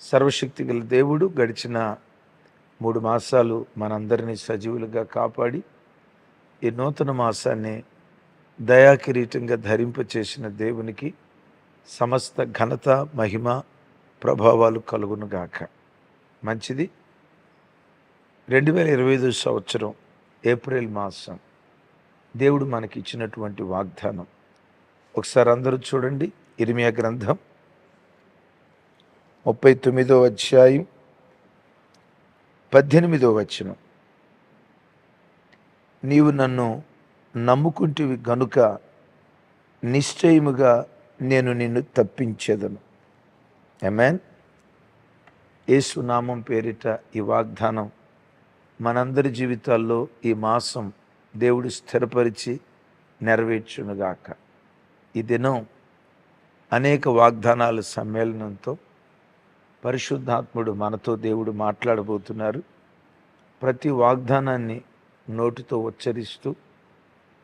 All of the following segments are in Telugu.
సర్వశక్తి గల దేవుడు గడిచిన 3 మాసాలు మనందరినీ సజీవులుగా కాపాడి ఈ నూతన మాసాన్ని దయాకిరీటంగా ధరింపచేసిన దేవునికి సమస్త ఘనత మహిమ ప్రభావాలు కలుగునుగాక. మంచిది. 2025 సంవత్సరం ఏప్రిల్ మాసం దేవుడు మనకి ఇచ్చినటువంటి వాగ్దానం ఒకసారి అందరూ చూడండి. ఇర్మియా గ్రంథం 39వ అధ్యాయం 18వ వచనం. నీవు నన్ను నమ్ముకుంటివి గనుక నిశ్చయముగా నేను నిన్ను తప్పించేదను. ఆమేన్. యేసు నామం పేరిట ఈ వాగ్దానం మనందరి జీవితాల్లో ఈ మాసం దేవుడు స్థిరపరిచి నెరవేర్చునుగాక. ఈ దినం అనేక వాగ్దానాల సమ్మేళనంతో పరిశుద్ధాత్ముడు మనతో దేవుడు మాట్లాడబోతున్నారు. ప్రతి వాగ్దానాన్ని నోటితో ఉచ్చరిస్తూ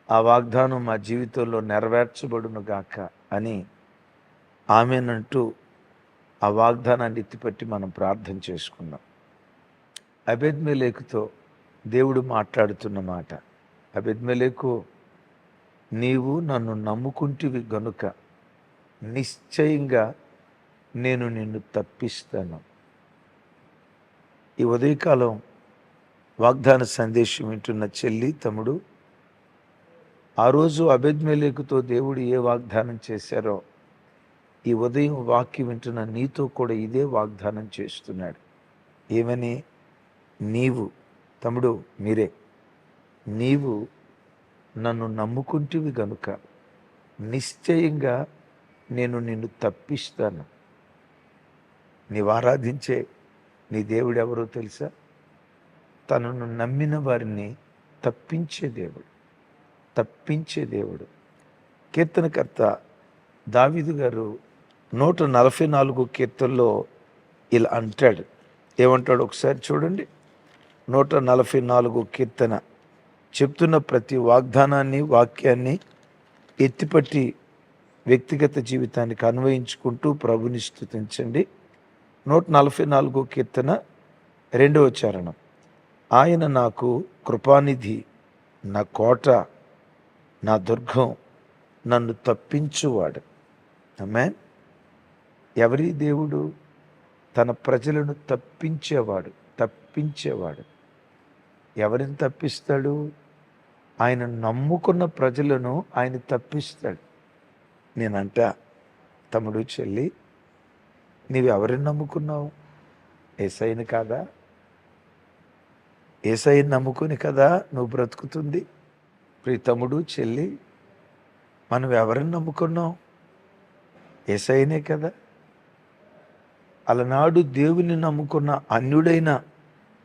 ఆ వాగ్దానం మా జీవితంలో నెరవేర్చబడునుగాక అని ఆమేనంటూ ఆ వాగ్దానాన్ని ఎత్తిపట్టి మనం ప్రార్థన చేసుకుందాం. అబేద్మెలెకుతో దేవుడు మాట్లాడుతున్న మాట. అబేద్మెలెకు, నీవు నన్ను నమ్ముకుంటివి గనుక నిశ్చయంగా నేను నిన్ను తప్పిస్తాను. ఈ ఉదయకాలం వాగ్దాన సందేశం వింటున్న చెల్లి, తమ్ముడు, ఆ రోజు అబేద్మెలెకుతో దేవుడు ఏ వాగ్దానం చేశారో ఈ ఉదయం వాక్యం వింటున్న నీతో కూడా ఇదే వాగ్దానం చేస్తున్నాడు. ఏమని? నీవు, తమ్ముడు, మీరే, నీవు నన్ను నమ్ముకుంటివి గనుక నిశ్చయంగా నేను నిన్ను తప్పిస్తాను. నీవు ఆరాధించే నీ దేవుడు ఎవరో తెలుసా? తనను నమ్మిన వారిని తప్పించే దేవుడు. తప్పించే దేవుడు. కీర్తనకర్త దావీదు గారు 144 కీర్తనలో ఇలా అంటాడు. ఏమంటాడు ఒకసారి చూడండి. 144 కీర్తన చెప్తున్న ప్రతి వాగ్దానాన్ని, వాక్యాన్ని ఎత్తిపట్టి వ్యక్తిగత జీవితానికి అన్వయించుకుంటూ ప్రభుని స్తుతించండి. 144 కీర్తన 2వ చరణం. ఆయన నాకు కృపానిధి, నా కోట, నా దుర్గం, నన్ను తప్పించువాడు. ఆమేన్. ఎవరి దేవుడు? తన ప్రజలను తప్పించేవాడు. తప్పించేవాడు. ఎవరిని తప్పిస్తాడు? ఆయన నమ్ముకున్న ప్రజలను ఆయన తప్పిస్తాడు. నేనంట, తమ్ముడు, చెల్లి, నీవు ఎవరిని నమ్ముకున్నావు? యేసయ్యని కాదా? యేసయ్యని నమ్ముకుని కదా నువ్వు బ్రతుకుతుంది. ప్రియ తమ్ముడు, చెల్లి, మనం ఎవరిని నమ్ముకున్నాం? యేసయ్యనే కదా. అలనాడు దేవుని నమ్ముకున్న అన్యుడైన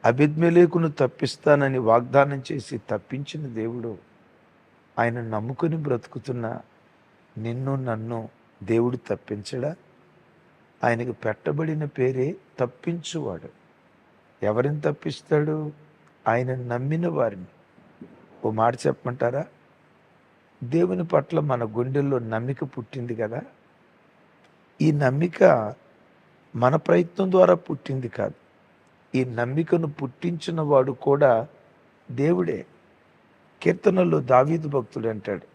అబేద్మెలెకును తప్పిస్తానని వాగ్దానం చేసి తప్పించిన దేవుడు, ఆయన నమ్ముకుని బ్రతుకుతున్న నిన్ను నన్ను దేవుడు తప్పించడా? ఆయనకు పెట్టబడిన పేరే తప్పించువాడు. ఎవరిని తప్పిస్తాడు? ఆయన నమ్మిన వారిని. ఓ మాట చెప్పమంటారా? దేవుని పట్ల మన గుండెల్లో నమ్మిక పుట్టింది కదా. ఈ నమ్మిక మన ప్రయత్నం ద్వారా పుట్టింది కాదు. ఈ నమ్మికను పుట్టించిన వాడు కూడా దేవుడే. కీర్తనలో దావీదు భక్తుడు అంటాడు,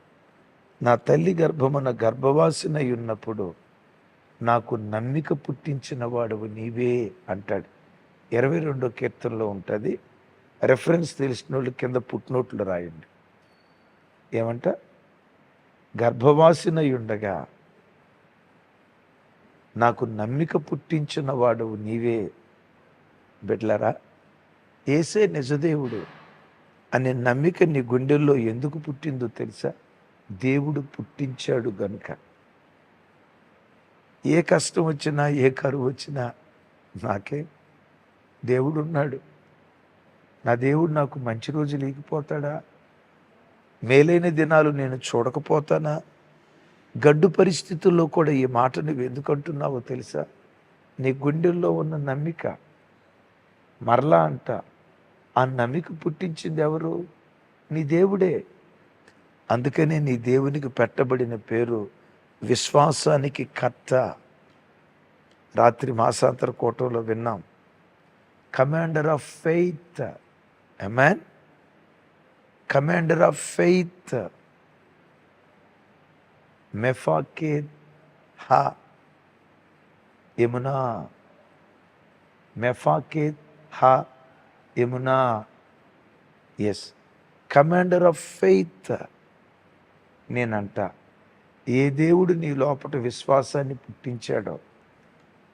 నా తల్లి గర్భమున గర్భవాసినై ఉన్నప్పుడు నాకు నమ్మిక పుట్టించిన వాడువు నీవే అంటాడు. 22వ కీర్తనలో ఉంటుంది. రెఫరెన్స్ తెలిసిన వాళ్ళు కింద పుట్నోట్లు రాయండి. ఏమంట? గర్భవాసినై ఉండగా నాకు నమ్మిక పుట్టించిన వాడువు నీవే. బిడ్డలారా, యేసే నిజదేవుడు అనే నమ్మిక నీ గుండెల్లో ఎందుకు పుట్టిందో తెలుసా? దేవుడు పుట్టించాడు గనుక. ఏ కష్టం వచ్చినా, ఏ కరువు వచ్చినా, నాకే దేవుడు ఉన్నాడు, నా దేవుడు నాకు మంచి రోజు లేకపోతాడా? మేలైన దినాలు నేను చూడకపోతానా? గడ్డు పరిస్థితుల్లో కూడా ఈ మాట నువ్వు ఎందుకు అంటున్నావో తెలుసా? నీ గుండెల్లో ఉన్న నమ్మిక. మరలా అంట, ఆ నమ్మిక పుట్టించింది ఎవరు? నీ దేవుడే. అందుకనే నీ దేవునికి పెట్టబడిన పేరు విశ్వాసానికి కర్త. రాత్రి మాసాంతర కోటంలో విన్నాం. Commander of faith, amen. Commander of faith, మెఫాకేత్ హా యమునా, మెఫాకేత్ హా యమునా. Yes, commander of faith. నేనంట, ఏ దేవుడు నీ లోపల విశ్వాసాన్ని పుట్టించాడో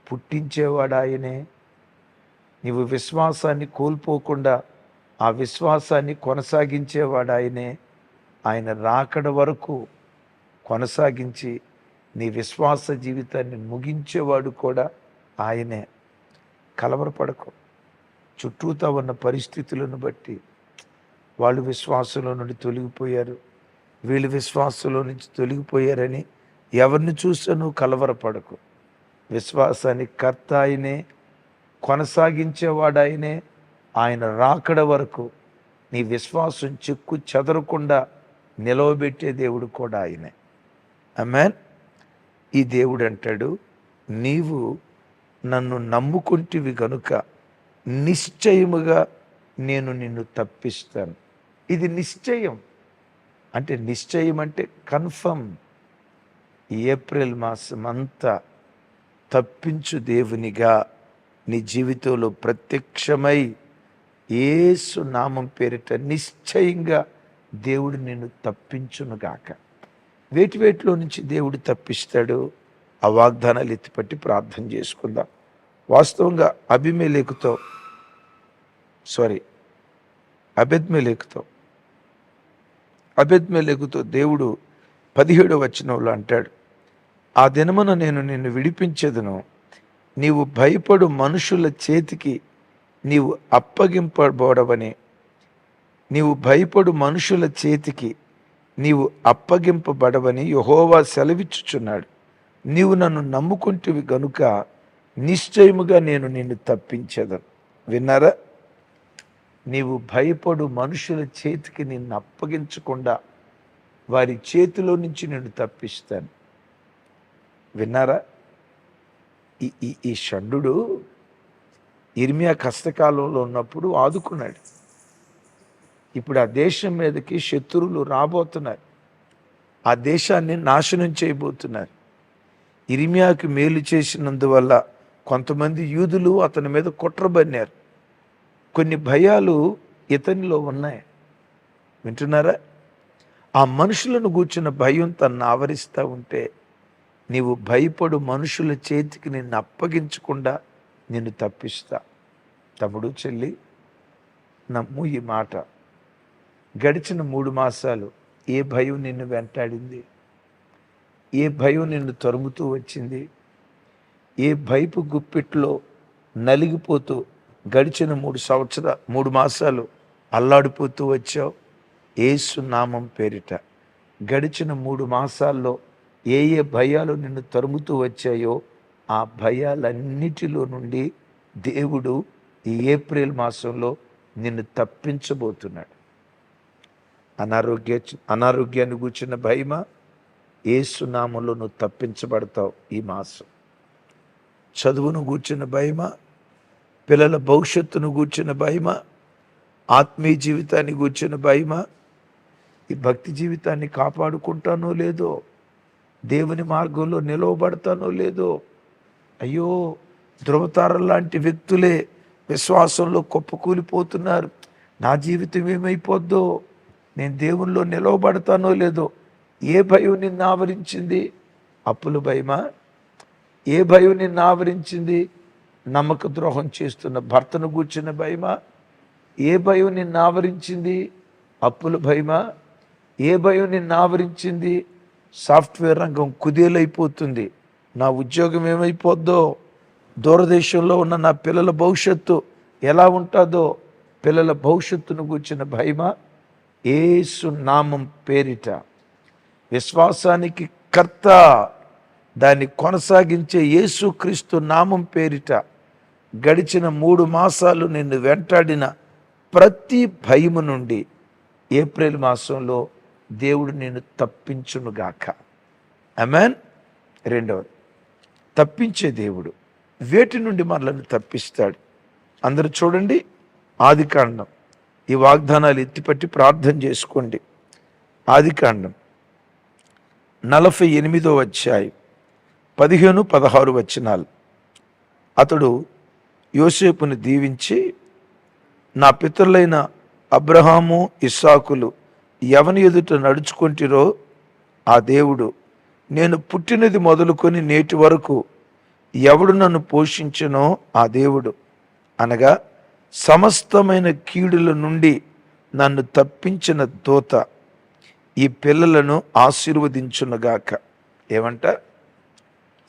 పుట్టించేవాడు ఆయనే. నీవు విశ్వాసాన్ని కోల్పోకుండా ఆ విశ్వాసాన్ని కొనసాగించేవాడు ఆయనే. ఆయన రాకడ వరకు కొనసాగించి నీ విశ్వాస జీవితాన్ని ముగించేవాడు కూడా ఆయనే. కలవరపడకు. చుట్టూతా ఉన్న పరిస్థితులను బట్టి వాళ్ళు విశ్వాసంలో నుండి తొలగిపోయారు, వీళ్ళు విశ్వాసంలో నుంచి తొలగిపోయారని ఎవరిని చూసా నువ్వు కలవరపడకు. విశ్వాసానికి కర్త ఆయనే, కొనసాగించేవాడు ఆయనే. ఆయన రాకడ వరకు నీ విశ్వాసం చెక్కు చెదరకుండా నిలవబెట్టే దేవుడు కూడా ఆయనే. ఆమేన్. ఈ దేవుడు అంటాడు, నీవు నన్ను నమ్ముకుంటివి గనుక నిశ్చయముగా నేను నిన్ను తప్పిస్తాను. ఇది నిశ్చయం అంటే, నిశ్చయం అంటే కన్ఫర్మ్. ఏప్రిల్ మాసం అంతా తప్పించు దేవునిగా నీ జీవితంలో ప్రత్యక్షమై యేసు నామం పేరిట నిశ్చయంగా దేవుడు నిన్ను తప్పించునుగాక. వేటిలో నుంచి దేవుడు తప్పిస్తాడు? ఆ వాగ్దానాలు ఎత్తిపట్టి ప్రార్థన చేసుకుందాం. వాస్తవంగా అబెద్మెలెకుతో దేవుడు 17వ వచనంలో అంటాడు, ఆ దినమున నేను నిన్ను విడిపించెదను, నీవు భయపడు మనుషుల చేతికి నీవు అప్పగింపబడవని. నీవు భయపడు మనుషుల చేతికి నీవు అప్పగింపబడవని యెహోవా సెలవిచ్చుచున్నాడు. నీవు నన్ను నమ్ముకుంటివి గనుక నిశ్చయముగా నేను నిన్ను తప్పించెదను. విన్నారా? నీవు భయపడు మనుషుల చేతికి నిన్ను అప్పగించకుండా వారి చేతిలో నుంచి నిన్ను తప్పిస్తాను. విన్నారా? ఈ షండు ఇర్మియా కష్టకాలంలో ఉన్నప్పుడు ఆదుకున్నాడు. ఇప్పుడు ఆ దేశం మీదకి శత్రువులు రాబోతున్నారు, ఆ దేశాన్ని నాశనం చేయబోతున్నారు. ఇర్మియాకి మేలు చేసినందువల్ల కొంతమంది యూదులు అతని మీద కుట్రబన్నారు. కొన్ని భయాలు ఇతనిలో ఉన్నాయి. వింటున్నారా? ఆ మనుషులను గూర్చిన భయం తన్ను ఆవరిస్తూ ఉంటే, నీవు భయపడు మనుషుల చేతికి నిన్ను అప్పగించకుండా నిన్ను తప్పిస్తా. తమ్ముడు, చెల్లి, నమ్ము ఈ మాట. గడిచిన 3 మాసాలు ఏ భయం నిన్ను వెంటాడింది? ఏ భయం నిన్ను తరుముతూ వచ్చింది? ఏ భయపు గుప్పిట్లో నలిగిపోతూ గడిచిన 3 మాసాలు అల్లాడిపోతూ వచ్చావు? యేసు నామం పేరిట గడిచిన 3 మాసాల్లో ఏ భయాలు నిన్ను తరుముతూ వచ్చాయో ఆ భయాలన్నిటిలో నుండి దేవుడు ఈ ఏప్రిల్ మాసంలో నిన్ను తప్పించబోతున్నాడు. అనారోగ్యాన్ని గూర్చిన భయమా? యేసు నామంలో నువ్వు తప్పించబడతావు ఈ మాసం. చదువును గూర్చిన భయమా? పిల్లల భవిష్యత్తును గూర్చిన భయమా? ఆత్మీయ జీవితాన్ని గూర్చిన భయమా? ఈ భక్తి జీవితాన్ని కాపాడుకుంటానో లేదో, దేవుని మార్గంలో నిలవబడతానో లేదో. అయ్యో, ధ్రువతారం లాంటి వ్యక్తులే విశ్వాసంలో కుప్పకూలిపోతున్నారు. నా జీవితం ఏమైపోద్దో, నేను దేవునిలో నిలవబడతానో లేదో. ఏ భయం నిన్ను ఆవరించింది? అప్పుల భయమా? ఏ భయం నిన్ను ఆవరించింది? నమ్మక ద్రోహం చేస్తున్న భర్తను గూర్చిన భయమా? ఏ భయం నిన్ను ఆవరించింది? అప్పుల భయమా? ఏ భయం నిన్ను ఆవరించింది? సాఫ్ట్వేర్ రంగం కుదేలైపోతుంది, నా ఉద్యోగం ఏమైపోద్దో, దూరదేశంలో ఉన్న నా పిల్లల భవిష్యత్తు ఎలా ఉంటుందో, పిల్లల భవిష్యత్తును గూర్చిన భయమా? యేసు నామం పేరిట విశ్వాసానికి కర్త, దాన్ని కొనసాగించే యేసుక్రీస్తు నామం పేరిట గడిచిన 3 మాసాలు నిన్ను వెంటాడిన ప్రతి భయము నుండి ఏప్రిల్ మాసంలో దేవుడు నిన్ను తప్పించునుగాక. ఆమేన్. రెండవది, తప్పించే దేవుడు. వేటి నుండి మనల్ని తప్పిస్తాడు. అందరూ చూడండి, ఆదికాండం. ఈ వాగ్దానాలు ఎత్తిపట్టి ప్రార్థన చేసుకోండి. ఆదికాండం 48వ అధ్యాయం 15-16 వచనాలు. అతడు యోసేపుని దీవించి, నా పితరులైన అబ్రహాము ఇస్సాకులు ఎవని ఎదుట నడుచుకుంటిరో ఆ దేవుడు, నేను పుట్టినది మొదలుకొని నేటి వరకు ఎవడు నన్ను పోషించెనో ఆ దేవుడు, అనగా సమస్తమైన కీడుల నుండి నన్ను తప్పించిన దూత ఈ పిల్లలను ఆశీర్వదించునుగాక. ఏమంట?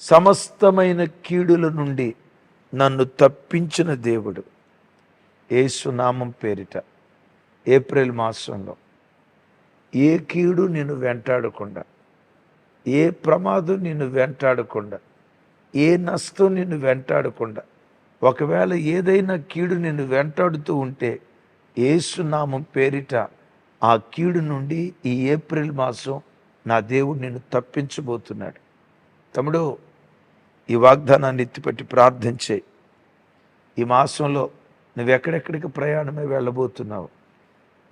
సమస్తమైన కీడుల నుండి నన్ను తప్పించిన దేవుడు. యేసు నామం పేరిట ఏప్రిల్ మాసంలో ఏ కీడు నిన్ను వెంటాడకుండా, ఏ ప్రమాదం నిన్ను వెంటాడకుండా, ఏ నష్టం నిన్ను వెంటాడకుండా, ఒకవేళ ఏదైనా కీడు నిన్ను వెంటాడుతూ ఉంటే యేసు నామం పేరిట ఆ కీడు నుండి ఈ ఏప్రిల్ మాసం నా దేవుడు నిన్ను తప్పించబోతున్నాడు. తమ్ముడు, ఈ వాగ్దానాన్ని ఎత్తిపెట్టి ప్రార్థన చేయి. ఈ మాసంలో నువ్వు ఎక్కడెక్కడికి ప్రయాణమే వెళ్ళబోతున్నావు,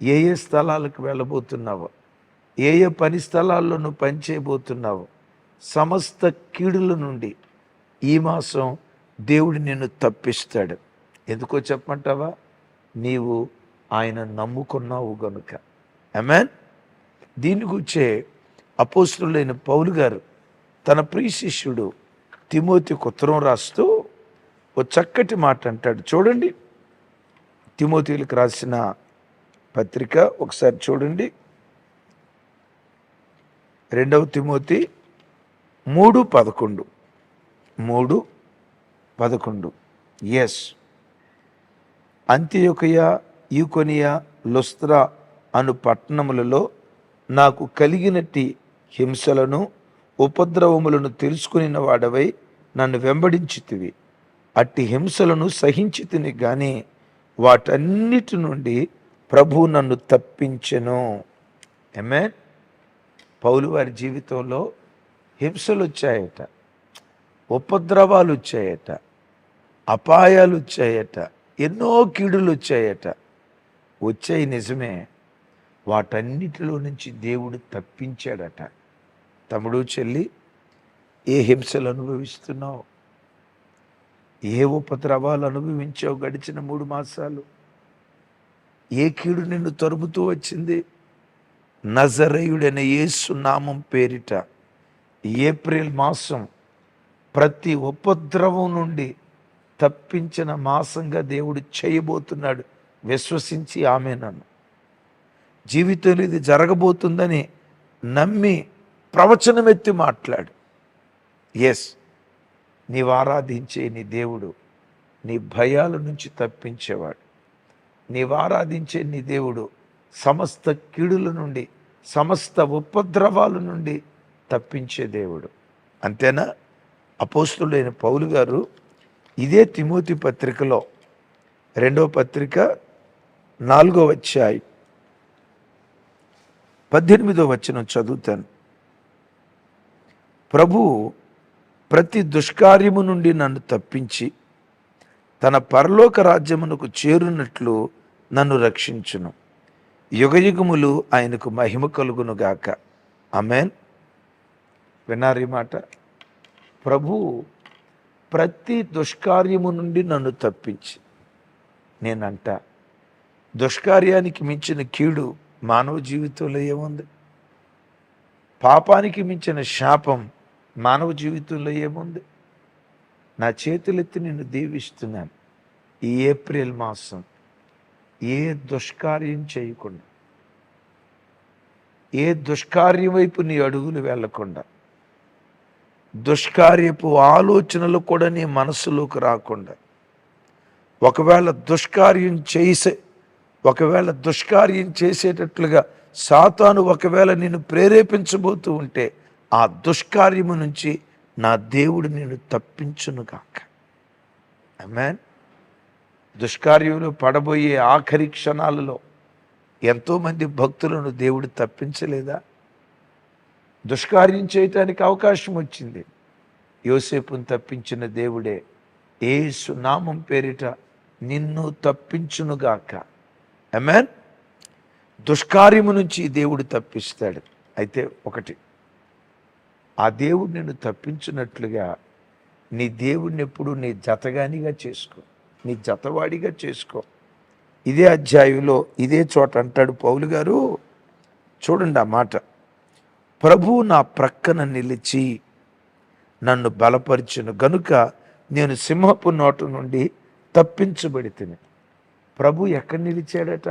ఏ ఏ స్థలాలకు వెళ్ళబోతున్నావు, ఏ ఏ పని స్థలాల్లో నువ్వు పనిచేయబోతున్నావు, సమస్త కీడుల నుండి ఈ మాసం దేవుడు నిన్ను తప్పిస్తాడు. ఎందుకో చెప్పమంటావా? నీవు ఆయన నమ్ముకున్నావు గనుక. ఆమేన్. దీని గురించే అపోస్తలుడైన పౌలు గారు తన ప్రియ శిష్యుడు తిమోతికి ఉత్తరం రాస్తూ ఓ చక్కటి మాట అంటాడు. చూడండి, తిమోతిలకు రాసిన పత్రిక ఒకసారి చూడండి. 2వ తిమోతి 3:11. 3:11. ఎస్, అంతియొకయ, ఈకొనియ, లుస్త్రా అను పట్టణములలో నాకు కలిగినట్టి హింసలను ఉపద్రవములను తెలుసుకుని వాడవై నన్ను వెంబడించితివి. అట్టి హింసలను సహించితిని గాని వాటన్నిటి నుండి ప్రభు నన్ను తప్పించెను. ఆమేన్. పౌలు వారి జీవితంలో హింసలు వచ్చాయట, ఉపద్రవాలు వచ్చాయట, అపాయాలు వచ్చాయట, ఎన్నో కీడులు వచ్చాయట. వచ్చాయి నిజమే, వాటన్నిటిలో నుంచి దేవుడు తప్పించాడట. తమ్ముడు, చెల్లి, ఏ హింసలు అనుభవిస్తున్నావు, ఏ ఉపద్రవాలు అనుభవించావు గడిచిన 3 మాసాలు? ఏ కీడు నిన్ను తరుముతూ వచ్చింది? నజరేయుడైన యేసు నామం పేరిట ఏప్రిల్ మాసం ప్రతి ఉపద్రవం నుండి తప్పించిన మాసంగా దేవుడు చేయబోతున్నాడు. విశ్వసించి ఆమేనను. జీవితంలో ఇది జరగబోతుందని నమ్మి ప్రవచనమెత్తి మాట్లాడు. ఎస్, నీవు ఆరాధించే నీ దేవుడు నీ భయాల నుంచి తప్పించేవాడు. నీవు ఆరాధించే నీ దేవుడు సమస్త కీడుల నుండి, సమస్త ఉపద్రవాల నుండి తప్పించే దేవుడు. అంతేనా? అపోస్తలుడైన పౌలు గారు ఇదే తిమోతి పత్రికలో 2వ పత్రిక 4వ అధ్యాయం 18వ వచనం చదువుతాను. ప్రభు ప్రతి దుష్కార్యము నుండి నన్ను తప్పించి తన పరలోక రాజ్యమునకు చేరునట్లు నన్ను రక్షించును. యుగయుగములు ఆయనకు మహిమ కలుగునుగాక. ఆమేన్. విన్నారీ మాట? ప్రభు ప్రతి దుష్కార్యము నుండి నన్ను తప్పించి, నేనంట దుష్కార్యానికి మించిన కీడు మానవ జీవితంలో ఏముంది? పాపానికి మించిన శాపం మానవ జీవితంలో ఏముంది? నా చేతులెత్తి నిన్ను దీవిస్తున్నాను. ఈ ఏప్రిల్ మాసం ఏ దుష్కార్యం చేయకుండా, ఏ దుష్కార్యం వైపు నీ అడుగులు వెళ్లకుండా, దుష్కార్యపు ఆలోచనలు కూడా నీ మనసులోకి రాకుండా, ఒకవేళ దుష్కార్యం చేసేటట్లుగా సాతాను ఒకవేళ నిన్ను ప్రేరేపించబోతూ ఉంటే ఆ దుష్కార్యము నుంచి నా దేవుడు నిన్ను తప్పించునుగాక. ఆమేన్. దుష్కార్యంలో పడబోయే ఆఖరి క్షణాలలో ఎంతోమంది భక్తులను దేవుడు తప్పించలేదా? దుష్కార్యం చేయటానికి అవకాశం వచ్చింది. యోసేపును తప్పించిన దేవుడే యేసు నామం పేరిట నిన్ను తప్పించునుగాక. ఆమేన్. దుష్కార్యము నుంచి దేవుడు తప్పిస్తాడు. అయితే ఒకటి, ఆ దేవుడు నిన్ను తప్పించినట్లుగా నీ దేవుడిని ఎప్పుడు నీ జతగానిగా చేసుకో, నీ జతవాడిగా చేసుకో. ఇదే అధ్యాయంలో ఇదే చోట అంటాడు పౌలు గారు, చూడండి ఆ మాట. ప్రభువు నా ప్రక్కన నిలిచి నన్ను బలపరిచును గనుక నేను సింహపు నోట నుండి తప్పించబడితిని. ప్రభు ఎక్కడ నిలిచాడట?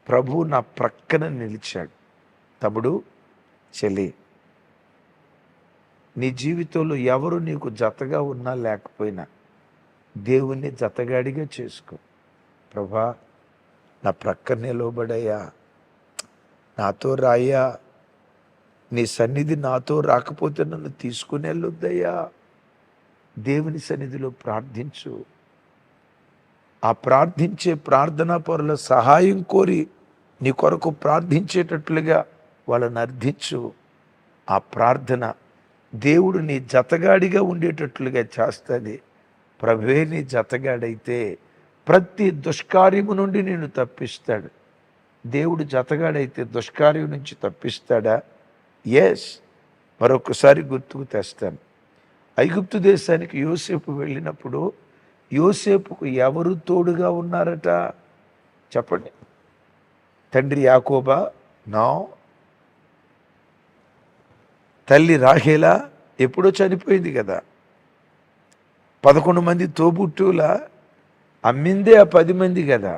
ప్రభు నా ప్రక్కన నిలిచాడు. తమ్ముడు, చెల్లి, నీ జీవితంలో ఎవరు నీకు జతగా ఉన్నా లేకపోయినా దేవుణ్ణి జతగాడిగా చేసుకో. ప్రభా, నా ప్రక్కన నిలబడయ్యా, నాతో రాయ్యా, నీ సన్నిధి నాతో రాకపోతే నన్ను తీసుకుని వెళ్ళొద్దయ్యా. దేవుని సన్నిధిలో ప్రార్థించు. ఆ ప్రార్థించే ప్రార్థనా పరుల సహాయం కోరి నీ కొరకు ప్రార్థించేటట్లుగా వాళ్ళని అర్థించు. ఆ ప్రార్థన దేవుడు నీ జతగాడిగా ఉండేటట్లుగా చేస్తుంది. ప్రభువే నీ జతగాడైతే ప్రతి దుష్కార్యము నుండి నేను తప్పిస్తాడు. దేవుడు జతగాడైతే దుష్కార్యం నుంచి తప్పిస్తాడా? ఎస్. మరొకసారి గుర్తుకు తెస్తాను. ఐగుప్తు దేశానికి యోసేపు వెళ్ళినప్పుడు యోసేపుకు ఎవరు తోడుగా ఉన్నారట? చెప్పండి. తండ్రి యాకోబా? నో. తల్లి రాహేలా? ఎప్పుడో చనిపోయింది కదా. 11 మంది తోబుట్టుల అమ్మిందే ఆ 10 మంది కదా.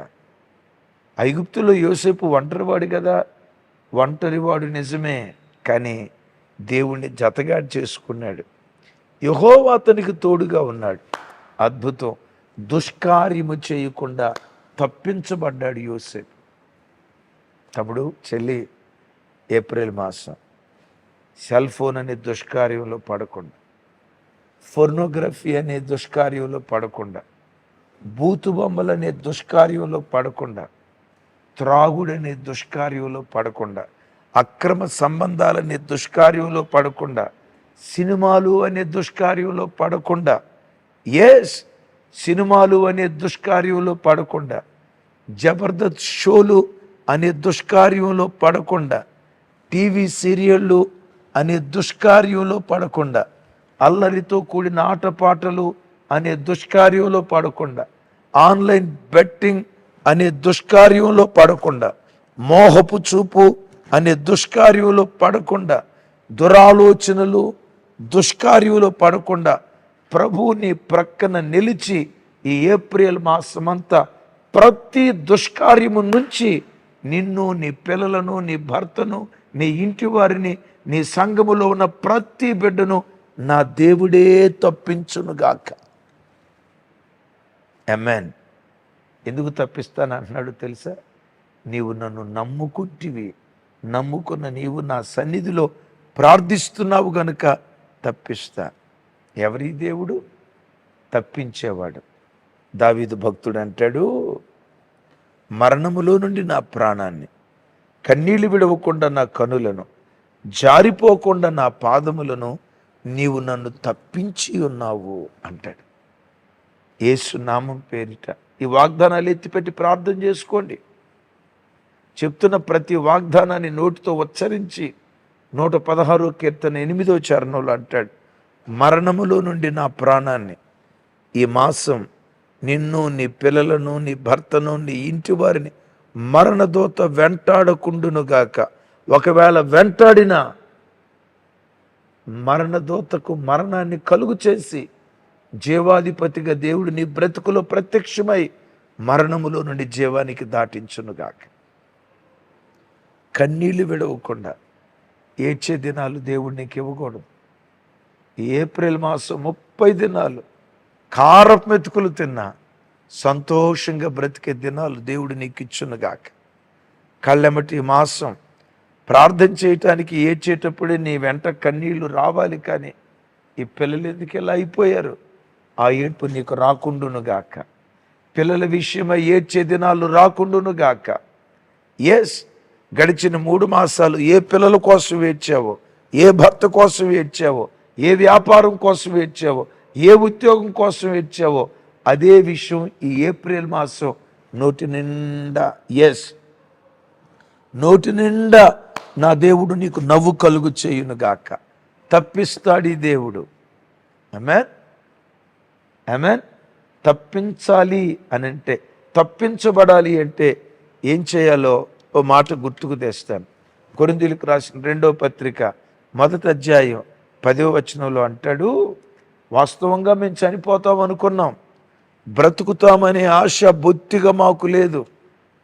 ఐగుప్తులో యోసేపు ఒంటరివాడు కదా. ఒంటరివాడు నిజమే, కానీ దేవుణ్ణి జతగా చేసుకున్నాడు. యెహోవా అతనికి తోడుగా ఉన్నాడు. అద్భుతం. దుష్కార్యము చేయకుండా తప్పించబడ్డాడు యోసేపు. తమ్ముడు, చెల్లి, ఏప్రిల్ మాసం సెల్ ఫోన్ అనే దుష్కార్యంలో పడకుండా, ఫోర్నోగ్రఫీ అనే దుష్కార్యంలో పడకుండా, బూతు బొమ్మలు అనే దుష్కార్యంలో పడకుండా, త్రాగుడనే దుష్కార్యంలో పడకుండా, అక్రమ సంబంధాలనే దుష్కార్యంలో పడకుండా, సినిమాలు అనే దుష్కార్యంలో పడకుండా, ఎస్, సినిమాలు అనే దుష్కార్యంలో పడకుండా, జబర్దస్త్ షోలు అనే దుష్కార్యంలో పడకుండా, టీవీ సీరియళ్ళు అనే దుష్కార్యంలో పడకుండా, అల్లరితో కూడిన ఆటపాటలు అనే దుష్కార్యంలో పడకుండా, ఆన్లైన్ బెట్టింగ్ అనే దుష్కార్యంలో పడకుండా, మోహపు చూపు అనే దుష్కార్యంలో పడకుండా, దురాలోచనలు దుష్కార్యంలో పడకుండా ప్రభువు నీ ప్రక్కన నిలిచి ఈ ఏప్రిల్ మాసమంతా ప్రతి దుష్కార్యము నుంచి నిన్ను, నీ పిల్లలను, నీ భర్తను, నీ ఇంటి వారిని, నీ సంఘములో ఉన్న ప్రతి బిడ్డను నా దేవుడే తప్పించునుగాక. ఆమేన్. ఎందుకు తప్పిస్తాను అంటున్నాడు తెలుసా? నీవు నన్ను నమ్ముకుంటివి, నమ్ముకున్న నీవు నా సన్నిధిలో ప్రార్థిస్తున్నావు గనుక తప్పిస్తా. ఎవరి దేవుడు? తప్పించేవాడు. దావీదు భక్తుడు అంటాడు, మరణములో నుండి నా ప్రాణాన్ని, కన్నీళ్లు విడవకుండా నా కనులను, జారిపోకుండా నా పాదములను నీవు నన్ను తప్పించి ఉన్నావు అంటాడు. యేసు నామం పేరిట ఈ వాగ్దానాలు ఎత్తిపెట్టి ప్రార్థన చేసుకోండి. చెప్తున్న ప్రతి వాగ్దానాన్ని నోటితో ఉచ్చరించి 116 కీర్తన 8వ చరణంలో అంటాడు, మరణములో నుండి నా ప్రాణాన్ని, ఈ మాసం నిన్ను, నీ పిల్లలను, నీ భర్తను, నీ ఇంటి వారిని మరణదూత వెంటాడకుండునుగాక. ఒకవేళ వెంటాడినా మరణదూతకు మరణాన్ని కలుగు చేసి జీవాధిపతిగా దేవుడు నీ బ్రతుకులో ప్రత్యక్షమై మరణములో నుండి జీవానికి దాటించునుగాక. కన్నీళ్లు విడవకుండా ఏడ్చే దినాలు దేవుడు నీకు ఇవ్వకూడదు. ఏప్రిల్ మాసం 30 దినాలు కారపు మెతుకులు తిన్నా సంతోషంగా బ్రతికే దినాలు దేవుడు నీకు ఇచ్చునుగాక. కళ్ళెమటి మాసం ప్రార్థన చేయటానికి ఏడ్చేటప్పుడే నీ వెంట కన్నీళ్లు రావాలి, కానీ ఈ పిల్లలు ఎందుకు ఇలా అయిపోయారు? ఆ ఏడ్పు నీకు రాకుండునుగాక. పిల్లల విషయమై ఏడ్చే దినాలు రాకుండునుగాక. ఎస్, గడిచిన 3 మాసాలు ఏ పిల్లల కోసం ఏడ్చావో, ఏ భర్త కోసం ఏడ్చావో, ఏ వ్యాపారం కోసం ఏడ్చావో, ఏ ఉద్యోగం కోసం వచ్చావో అదే విషయం ఈ ఏప్రిల్ మాసం నోటి నిండా నోటి నిండా నా దేవుడు నీకు నవ్వు కలుగు చేయునుగాక. తప్పిస్తాడు ఈ దేవుడు. ఆమేన్, ఆమేన్. తప్పించాలి అని అంటే, తప్పించబడాలి అంటే ఏం చేయాలో ఓ మాట గుర్తుకు తెస్తాను. కొరింథీయులకు రాసిన 2వ పత్రిక 1వ అధ్యాయం 10వ వచనంలో అంటాడు, వాస్తవంగా మేము చనిపోతాం అనుకున్నాం, బ్రతుకుతామనే ఆశ బొత్తిగా మాకు లేదు.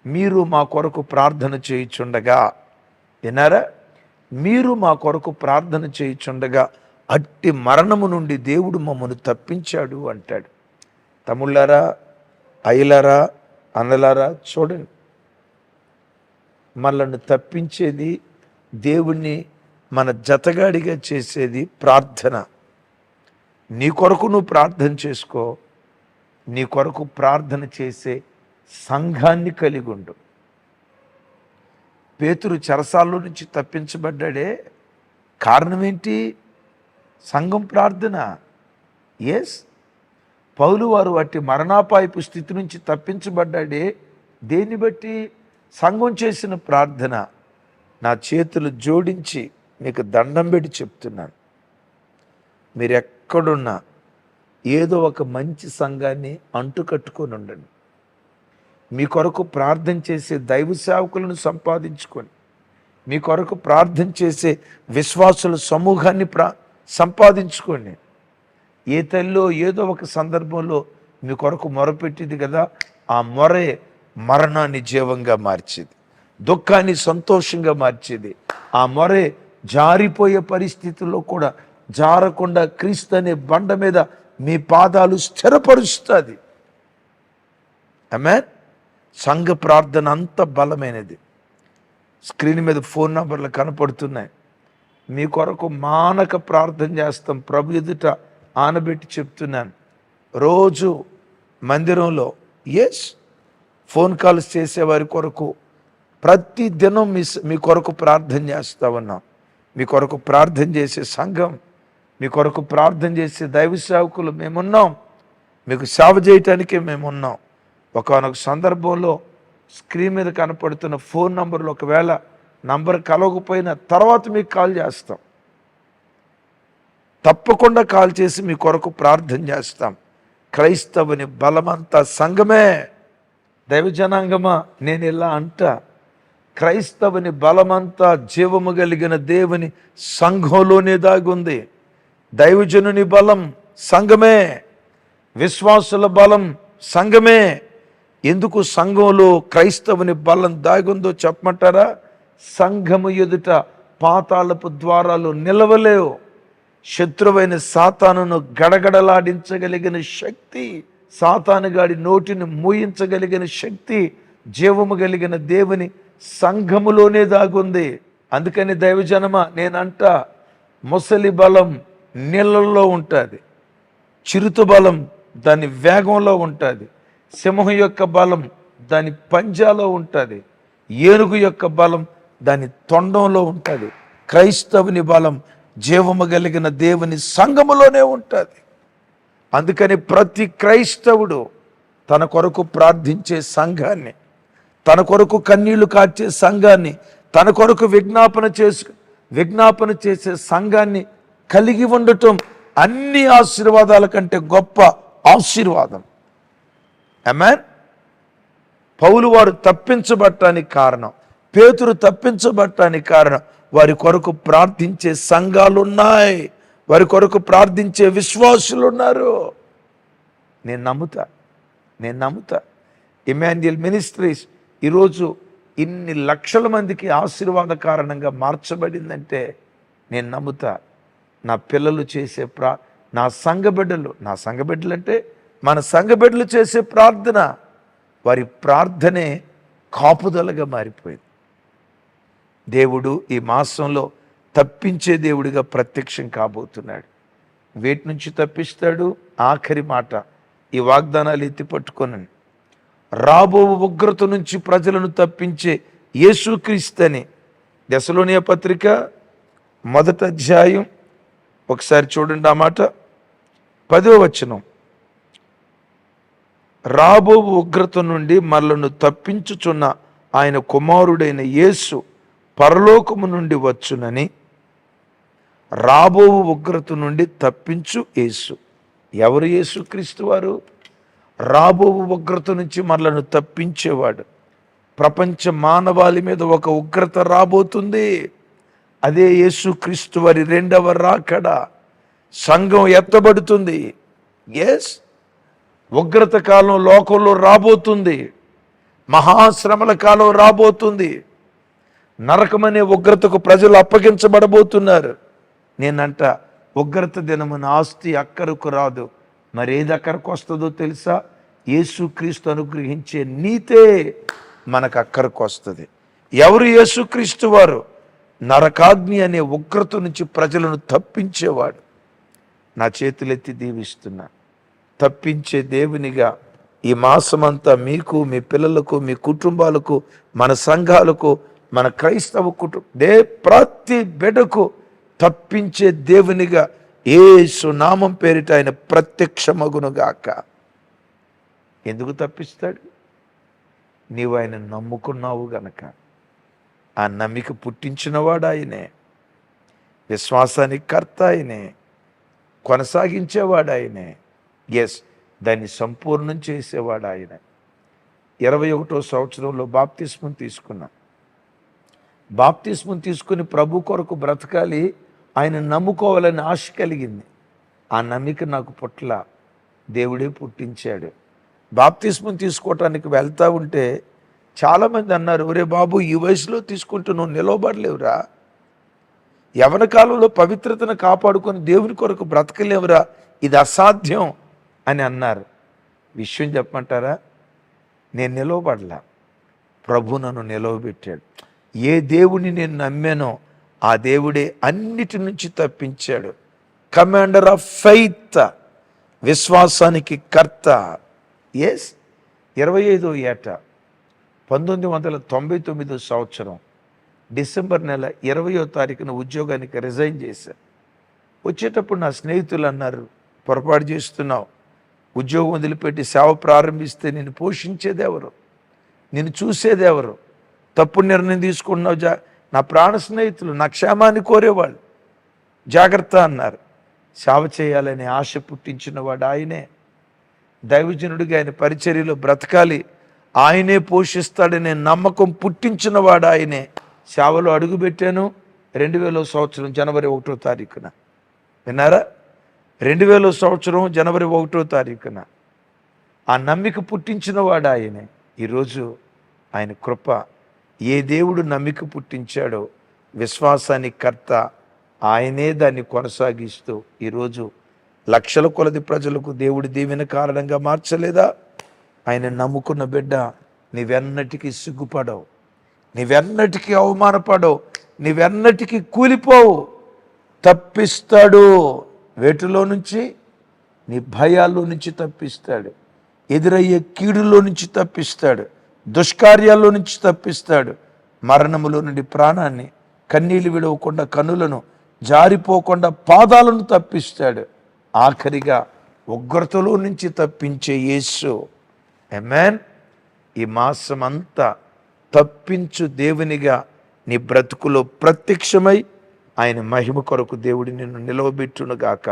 మీరు మా కొరకు ప్రార్థన చేయుచుండగా, విన్నారా, మీరు మా కొరకు ప్రార్థన చేయుచుండగా అట్టి మరణము నుండి దేవుడు మమ్మను తప్పించాడు అంటాడు. తమ్ముళ్ళారా, అయ్యలారా, అన్నలారా, చూడండి, మనల్ని తప్పించేది, దేవుణ్ణి మన జతగాడిగా చేసేది ప్రార్థన. నీ కొరకు నువ్వు ప్రార్థన చేసుకో, నీ కొరకు ప్రార్థన చేసే సంఘాన్ని కలిగి ఉండు. పేతురు చెరసాల్లో నుంచి తప్పించబడ్డాడే, కారణం ఏంటి? సంఘం ప్రార్థన. పౌలు వారు వాటి మరణాపాయపు స్థితి నుంచి తప్పించబడ్డాడే, దేన్ని బట్టి? సంఘం చేసిన ప్రార్థన. నా చేతులు జోడించి మీకు దండం పెట్టి చెప్తున్నాను, మీరు ఎక్కడున్నా ఏదో ఒక మంచి సంఘాన్ని అంటుకట్టుకొని ఉండండి. మీ కొరకు ప్రార్థన చేసే దైవ సేవకులను సంపాదించుకొని, మీ కొరకు ప్రార్థన చేసే విశ్వాసుల సమూహాన్ని సంపాదించుకోండి. ఏ తల్లిలో ఏదో ఒక సందర్భంలో మీ కొరకు మొరపెట్టింది కదా, ఆ మొరే మరణాన్ని జీవంగా మార్చేది, దుఃఖాన్ని సంతోషంగా మార్చేది. ఆ మొరే జారిపోయే పరిస్థితుల్లో కూడా జారకుండా క్రీస్తు అనే బండ మీద మీ పాదాలు స్థిరపరుస్తుంది. ఆమేన్. సంఘ ప్రార్థన అంత బలమైనది. స్క్రీన్ మీద ఫోన్ నంబర్లు కనపడుతున్నాయి. మీ కొరకు మానక ప్రార్థన చేస్తాం. ప్రభు ఎదుట ఆనబెట్టి చెప్తున్నాను, రోజు మందిరంలో ఫోన్ కాల్స్ చేసేవారి కొరకు ప్రతి దినం మీ కొరకు ప్రార్థన చేస్తా ఉన్నాం. మీ కొరకు ప్రార్థన చేసే సంఘం, మీ కొరకు ప్రార్థన చేసే దైవ సేవకులు మేమున్నాం. మీకు సేవ చేయటానికే మేమున్నాం. ఒకనొక సందర్భంలో స్క్రీన్ మీద కనపడుతున్న ఫోన్ నంబర్లో ఒకవేళ నంబర్ కలవకపోయినా తర్వాత మీకు కాల్ చేస్తాం. తప్పకుండా కాల్ చేసి మీ కొరకు ప్రార్థన చేస్తాం. క్రైస్తవుని బలమంతా సంఘమే. దైవజనాంగమా, నేను ఇలా అంటా, క్రైస్తవుని బలమంతా జీవము కలిగిన దేవుని సంఘంలోనే దాగుంది. దైవజనుని బలం సంఘమే, విశ్వాసుల బలం సంఘమే. ఎందుకు సంఘంలో క్రైస్తవుని బలం దాగుందో చెప్పమంటారా? సంఘము ఎదుట పాతాళపు ద్వారాలు నిలవలేవు. శత్రువైన సాతానును గడగడలాడించగలిగిన శక్తి, సాతానుగాడి నోటిని మూయించగలిగిన శక్తి జీవము కలిగిన దేవుని సంఘములోనే దాగుంది. అందుకని దైవజనమా, నేనంట, ముసలి బలం నీళ్ళల్లో ఉంటుంది, చిరుత బలం దాని వేగంలో ఉంటుంది, సింహం యొక్క బలం దాని పంజాలో ఉంటుంది, ఏనుగు యొక్క బలం దాని తొండంలో ఉంటుంది. క్రైస్తవుని బలం జీవము కలిగిన దేవుని సంఘములోనే ఉంటుంది. అందుకని ప్రతి క్రైస్తవుడు తన కొరకు ప్రార్థించే సంఘాన్ని, తన కొరకు కన్నీళ్లు కార్చే సంఘాన్ని, తన కొరకు విజ్ఞాపన చేసే సంఘాన్ని కలిగి ఉండటం అన్ని ఆశీర్వాదాల కంటే గొప్ప ఆశీర్వాదం. ఆమేన్. పౌలు వారు తప్పించబడటానికి కారణం, పేతురు తప్పించబడటానికి కారణం, వారి కొరకు ప్రార్థించే సంఘాలు ఉన్నాయి, వారి కొరకు ప్రార్థించే విశ్వాసులు ఉన్నారు. నేను నమ్ముతా ఇమాన్యుయల్ మినిస్ట్రీస్ ఈరోజు ఇన్ని లక్షల మందికి ఆశీర్వాద కారణంగా మార్చబడిందంటే నేను నమ్ముతా. నా పిల్లలు చేసే నా సంఘ బిడ్డలు అంటే మన సంఘ బిడ్డలు చేసే ప్రార్థన, వారి ప్రార్థనే కాపుదలగా మారిపోయింది. దేవుడు ఈ మాసంలో తప్పించే దేవుడిగా ప్రత్యక్షం కాబోతున్నాడు. వేటి నుంచి తప్పిస్తాడు? ఆఖరి మాట, ఈ వాగ్దానాలు ఎత్తిపట్టుకొనండి. రాబో ఉగ్రత నుంచి ప్రజలను తప్పించే యేసుక్రీస్తుని. దెసలోనియ పత్రిక 1వ అధ్యాయం ఒకసారి చూడండి. ఆ మాట 10వ వచనం, రాబో ఉగ్రత నుండి మనలను తప్పించుచున్న ఆయన కుమారుడైన యేసు పరలోకము నుండి వచ్చునని. రాబో ఉగ్రత నుండి తప్పించు యేసు. ఎవరు యేసు క్రీస్తు వారు? రాబో ఉగ్రత నుంచి మనలను తప్పించేవాడు. ప్రపంచ మానవాళి మీద ఒక ఉగ్రత రాబోతుంది. అదే యేసు క్రీస్తు వారి రెండవ రాకడ. సంఘం ఎత్తబడుతుంది. ఎస్, ఉగ్రత కాలం లోకంలో రాబోతుంది. మహాశ్రమల కాలం రాబోతుంది. నరకమనే ఉగ్రతకు ప్రజలు అప్పగించబడబోతున్నారు. నేనంట, ఉగ్రత దినమున ఆస్తి అక్కరకు రాదు. మరేది అక్కరకు వస్తుందో తెలుసా? యేసుక్రీస్తు అనుగ్రహించే నీతే మనకు అక్కరకు వస్తుంది. ఎవరు యేసుక్రీస్తు వారు? నరకాగ్ని అనే ఉగ్రత నుంచి ప్రజలను తప్పించేవాడు. నా చేతులెత్తి దీవిస్తున్నా, తప్పించే దేవునిగా ఈ మాసమంతా మీకు, మీ పిల్లలకు, మీ కుటుంబాలకు, మన సంఘాలకు, మన క్రైస్తవ ప్రతి బిడ్డకు తప్పించే దేవునిగా యేసు నామం పేరిట ఆయన ప్రత్యక్షమగునుగాక. ఎందుకు తప్పిస్తాడు? నీవు ఆయన నమ్ముకున్నావు గనక. ఆ నమ్మిక పుట్టించినవాడు ఆయనే, విశ్వాసానికి కర్త ఆయనే, కొనసాగించేవాడు ఆయనే. ఎస్, దాన్ని సంపూర్ణం చేసేవాడు ఆయన. 21వ సంవత్సరంలో బాప్తిస్మం తీసుకున్నా. బాప్తిస్మం తీసుకుని ప్రభు కొరకు బ్రతకాలి, ఆయన నమ్ముకోవాలని ఆశ కలిగింది. ఆ నమ్మిక నాకు పుట్ల, దేవుడే పుట్టించాడు. బాప్తిస్మం తీసుకోవటానికి వెళ్తా ఉంటే చాలామంది అన్నారు, ఒరే బాబు, ఈ వయసులో తీసుకుంటూ నువ్వు నిలవబడలేవురా, యవన కాలంలో పవిత్రతను కాపాడుకొని దేవుని కొరకు బ్రతకలేవురా, ఇది అసాధ్యం అని అన్నారు. విషయం చెప్పమంటారా? నేను నిలవబడలా, ప్రభు నన్ను నిలవబెట్టాడు. ఏ దేవుని నేను నమ్మానో ఆ దేవుడే అన్నిటి నుంచి తప్పించాడు. కమాండర్ ఆఫ్ ఫెయిత్, విశ్వాసానికి కర్త. ఎస్, 25వ ఏట 1999 సంవత్సరం డిసెంబర్ నెల 20వ తారీఖున ఉద్యోగానికి రిజైన్ చేశాను. వచ్చేటప్పుడు నా స్నేహితులు అన్నారు, పొరపాటు చేస్తున్నావు, ఉద్యోగం వదిలిపెట్టి సేవ ప్రారంభిస్తే నిన్ను పోషించేదెవరు, నిన్ను చూసేదెవరు, తప్పుడు నిర్ణయం తీసుకున్నావు. నా ప్రాణ స్నేహితులు, నా క్షేమాన్ని కోరేవాళ్ళు, జాగ్రత్త అన్నారు. సేవ చేయాలనే ఆశ పుట్టించినవాడు ఆయనే. దైవజనుడిగా ఆయన పరిచర్యలో బ్రతకాలి, ఆయనే పోషిస్తాడనే నమ్మకం పుట్టించినవాడు ఆయనే. సేవలో అడుగుపెట్టాను 2000వ సంవత్సరం జనవరి 1వ తారీఖున. విన్నారా? 2000వ సంవత్సరం జనవరి 1వ తారీఖున. ఆ నమ్మిక పుట్టించినవాడు ఆయనే. ఈరోజు ఆయన కృప, ఏ దేవుడు నమ్మిక పుట్టించాడో విశ్వాసానికి కర్త ఆయనే, దాన్ని కొనసాగిస్తూ ఈరోజు లక్షల కొలది ప్రజలకు దేవుడి దీవెన కారణంగా మార్చలేదా? ఆయన నమ్ముకున్న బిడ్డ, నీవెన్నటికీ సిగ్గుపడవు, నీవెన్నటికీ అవమానపడవు, నీవెన్నటికీ కూలిపోవు. తప్పిస్తాడు. వేటిలో నుంచి? నీ భయాల్లో నుంచి తప్పిస్తాడు, ఎదురయ్యే కీడులో నుంచి తప్పిస్తాడు, దుష్కార్యాల్లో నుంచి తప్పిస్తాడు, మరణములో నుండి ప్రాణాన్ని, కన్నీళ్ళు విడవకుండా కన్నులను, జారిపోకుండా పాదాలను తప్పిస్తాడు. ఆఖరిగా ఉగ్రతలో నుంచి తప్పించే యేసు. ఆమేన్. ఈ మాసమంతా తప్పించు దేవునిగా నీ బ్రతుకులో ప్రత్యక్షమై ఆయన మహిమ కొరకు దేవుడి నిన్ను నిలవబెట్టునుగాక.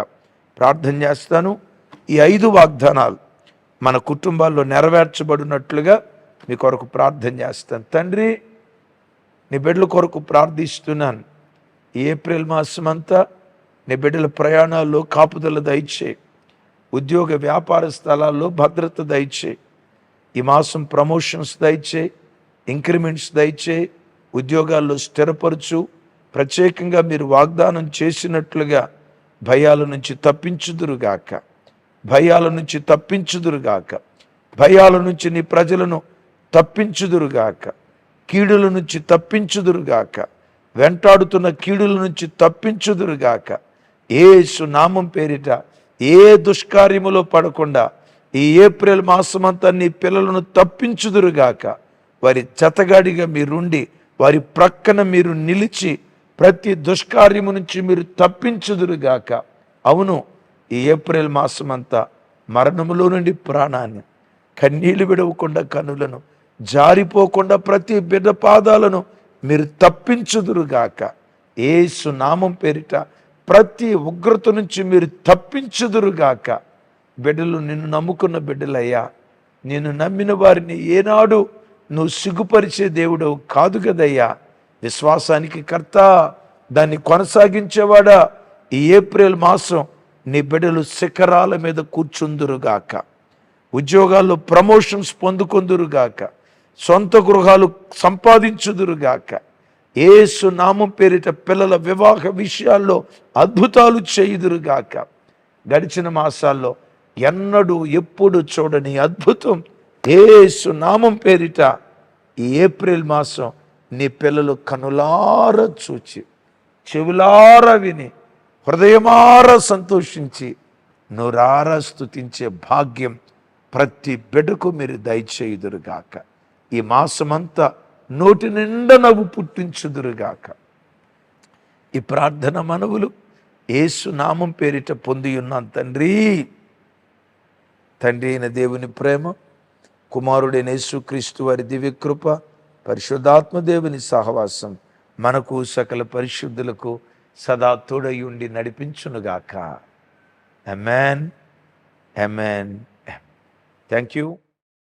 ప్రార్థన చేస్తాను. ఈ 5 వాగ్దానాలు మన కుటుంబాల్లో నెరవేర్చబడినట్లుగా మీ కొరకు ప్రార్థన చేస్తాను. తండ్రి, నీ బిడ్డల కొరకు ప్రార్థిస్తున్నాను. ఈ ఏప్రిల్ మాసమంతా నీ బిడ్డల ప్రయాణాల్లో కాపుదల దయచేయి, ఉద్యోగ వ్యాపార స్థలాల్లో భద్రత దయచేయి. ఈ మాసం ప్రమోషన్స్ దయచేయి, ఇంక్రిమెంట్స్ దయచేయి, ఉద్యోగాల్లో స్థిరపరచు. ప్రత్యేకంగా మీరు వాగ్దానం చేసినట్లుగా భయాల నుంచి తప్పించుదురుగాక, భయాల నుంచి తప్పించుదురుగాక, భయాల నుంచి నీ ప్రజలను తప్పించుదురుగాక, కీడుల నుంచి తప్పించుదురుగాక, వెంటాడుతున్న కీడుల నుంచి తప్పించుదురుగాక. యేసు నామం పేరిట ఏ దుష్కార్యములో పడకుండా ఈ ఏప్రిల్ మాసమంతా నీ పిల్లలను తప్పించుదురుగాక. వారి జతగాడిగా మీరుండి, వారి ప్రక్కన మీరు నిలిచి, ప్రతి దుష్కార్యము నుంచి మీరు తప్పించుదురుగాక. అవును, ఈ ఏప్రిల్ మాసం అంతా మరణములో నుండి ప్రాణాన్ని, కన్నీళ్లు విడవకుండా కనులను, జారిపోకుండా ప్రతి బిడ్డ పాదాలను మీరు తప్పించుదురుగాక. యేసు నామం పేరిట ప్రతి ఉగ్రత నుంచి మీరు తప్పించుదురుగాక. బిడ్డలు నిన్ను నమ్ముకున్న బిడ్డలయ్యా, నిన్ను నమ్మిన వారిని ఏనాడు నువ్వు సిగ్గుపరిచే దేవుడవు కాదు కదయ్యా. విశ్వాసానికి కర్త, దాన్ని కొనసాగించేవాడా, ఈ ఏప్రిల్ మాసం నీ బిడ్డలు శిఖరాల మీద కూర్చుందురుగాక. ఉద్యోగాల్లో ప్రమోషన్స్ పొందుకొందురుగాక. సొంత గృహాలు సంపాదించుదురుగాక. యేసు నామం పేరిట పిల్లల వివాహ విషయాల్లో అద్భుతాలు చేయుదురుగాక. గడిచిన మాసాల్లో ఎన్నడూ ఎప్పుడు చూడని అద్భుతం యేసు నామం పేరిట ఈ ఏప్రిల్ మాసం నీ పిల్లలు కనులార చూచి, చెవులార విని, హృదయమార సంతోషించి, నోరార స్తుతించే భాగ్యం ప్రతి బిడ్డకు మీరు దయచేయుదురుగాక. ఈ మాసమంతా నోటి నిండా నవ్వు పుట్టించుదురుగాక. ఈ ప్రార్థన మనవులు యేసు నామం పేరిట పొంది ఉన్నాం తండ్రి. తండ్రి అయిన దేవుని ప్రేమ, కుమారుడైన యేసుక్రీస్తు వారి దివ్యకృప, పరిశుద్ధాత్మ దేవుని సహవాసం మనకు సకల పరిశుద్ధులకు సదా తోడై ఉండి నడిపించునుగాక. ఆమేన్. ఆమేన్. Thank you.